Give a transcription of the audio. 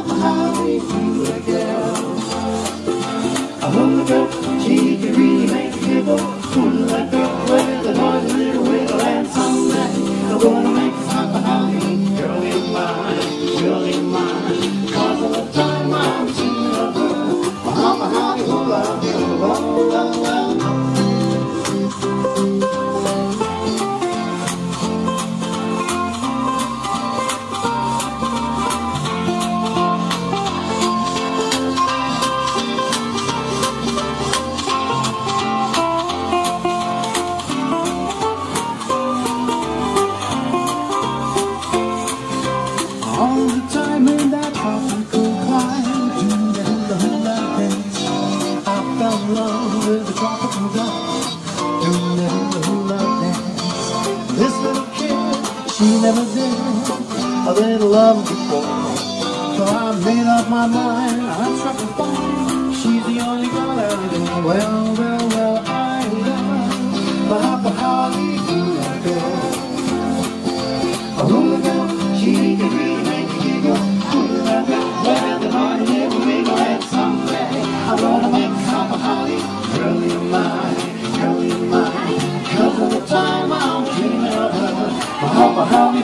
Hopper Holly hula girl. A hula girl, she can really make a giggle. Hula girl with a noisy little wiggle. And someday I'm gonna make this Hopper Holly girl in mine, girl in mine. 'Cause of the time I'm seeing of her, a Hopper Holly hula girl. Oh, oh, oh. All the time in that tropical climb, doing the hula hula dance, I fell in love with the tropical dance, doing the hula hula dance. This little kid, she never did a little love before, so I made up my mind, I struck a fine, she's the only girl that I know. Well, well, well, I love the Hopper Holly hula girl. A hula girl, she can really make a giggle. Hula girl, where the heart never wiggle. And someday I'm gonna make Hopper Holly girl in mine, girl in mine. 'Cause of the time I'm dreaming of her, a Hopper Holly.